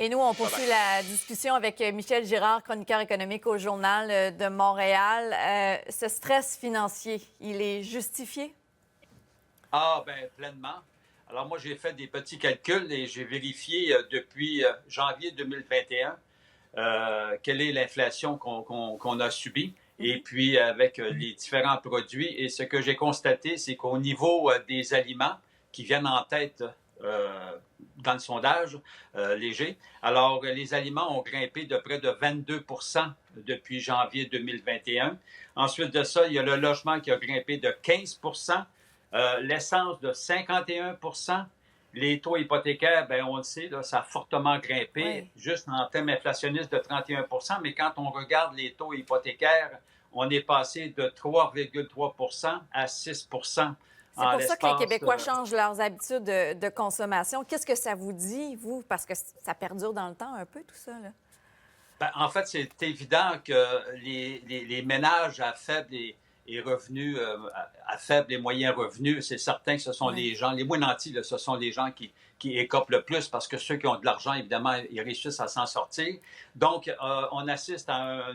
Et nous, on Bye bye. poursuit la discussion avec Michel Girard, chroniqueur économique au Journal de Montréal. Ce stress financier, il est justifié? Ah, ben pleinement. Alors moi, j'ai fait des petits calculs et j'ai vérifié depuis janvier 2021 quelle est l'inflation qu'on a subie. Et Mhm. puis, avec les différents produits. Et ce que j'ai constaté, c'est qu'au niveau des aliments qui viennent en tête dans le sondage léger, alors les aliments ont grimpé de près de 22 depuis janvier 2021. Ensuite de ça, il y a le logement qui a grimpé de 15 l'essence de 51 les taux hypothécaires, ben, on le sait, là, ça a fortement grimpé, Oui. juste en termes inflationnistes de 31 mais quand on regarde les taux hypothécaires, on est passé de 3,3 à 6 C'est en pour ça que les l'espace. Québécois changent leurs habitudes de consommation. Qu'est-ce que ça vous dit, vous? Parce que ça perdure dans le temps un peu, tout ça, là. Ben, en fait, c'est évident que les ménages à faible et revenus, à faible et moyens revenus, c'est certain que ce sont Oui. les gens, les moins nantis, là, ce sont les gens qui écopent le plus parce que ceux qui ont de l'argent, évidemment, ils réussissent à s'en sortir. Donc, on assiste à un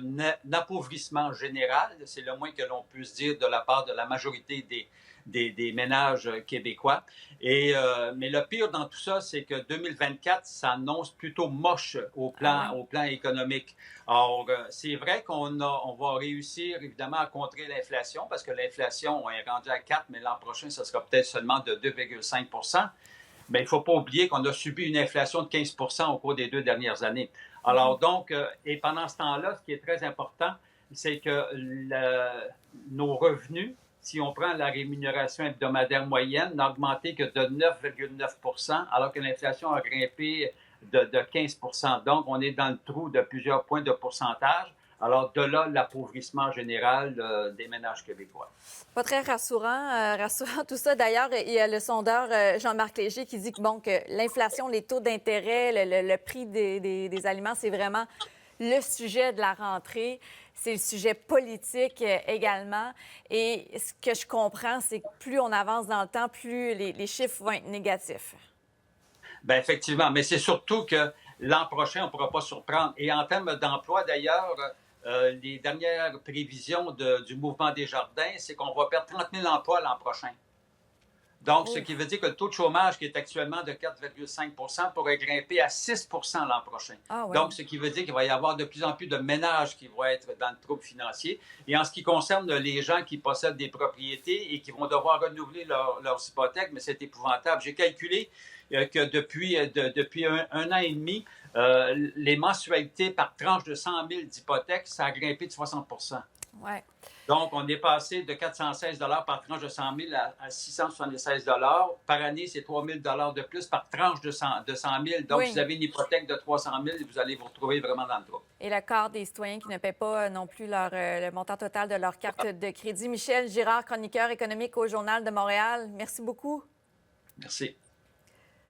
appauvrissement général, c'est le moins que l'on puisse dire de la part de la majorité des ménages québécois. Mais le pire dans tout ça, c'est que 2024 s'annonce plutôt moche Ah oui. au plan économique. Alors, c'est vrai on va réussir évidemment à contrer l'inflation parce que l'inflation est rendue à 4, mais l'an prochain, ce sera peut-être seulement de 2,5 mais il ne faut pas oublier qu'on a subi une inflation de 15 au cours des 2 dernières années. Mhm. Alors donc, et pendant ce temps-là, ce qui est très important, c'est que nos revenus, si on prend la rémunération hebdomadaire moyenne, n'a augmenté que de 9,9 alors que l'inflation a grimpé de 15 Donc, on est dans le trou de plusieurs points de pourcentage. Alors, de là, l'appauvrissement général des ménages québécois. Pas très rassurant, rassurant tout ça. D'ailleurs, il y a le sondeur Jean-Marc Léger qui dit que, bon, que l'inflation, les taux d'intérêt, le prix des aliments, c'est vraiment le sujet de la rentrée. C'est le sujet politique également. Et ce que je comprends, c'est que plus on avance dans le temps, plus les chiffres vont être négatifs. Ben effectivement, mais c'est surtout que l'an prochain, on ne pourra pas surprendre. Et en termes d'emploi, d'ailleurs, les dernières prévisions du mouvement des jardins, c'est qu'on va perdre 30 000 emplois l'an prochain. Donc, ce Oh, qui veut dire que le taux de chômage, qui est actuellement de 4,5 pourrait grimper à 6 l'an prochain. ah Donc, oui. ce qui veut dire qu'il va y avoir de plus en plus de ménages qui vont être dans le trouble financier. Et en ce qui concerne les gens qui possèdent des propriétés et qui vont devoir renouveler leurs hypothèques, mais c'est épouvantable. J'ai calculé que depuis un an et demi, les mensualités par tranche de 100 000 d'hypothèques, ça a grimpé de 60 Ouais. donc, on est passé de 416 par tranche de 100 000 à 676 Par année, c'est 3 000 de plus par tranche de 100 000. Donc, si vous Oui. avez une hypothèque de 300 000, vous allez vous retrouver vraiment dans le trou. Et le quart des citoyens qui ne paient pas non plus le montant total de leur carte de crédit. Michel Girard, chroniqueur économique au Journal de Montréal, merci beaucoup. Merci.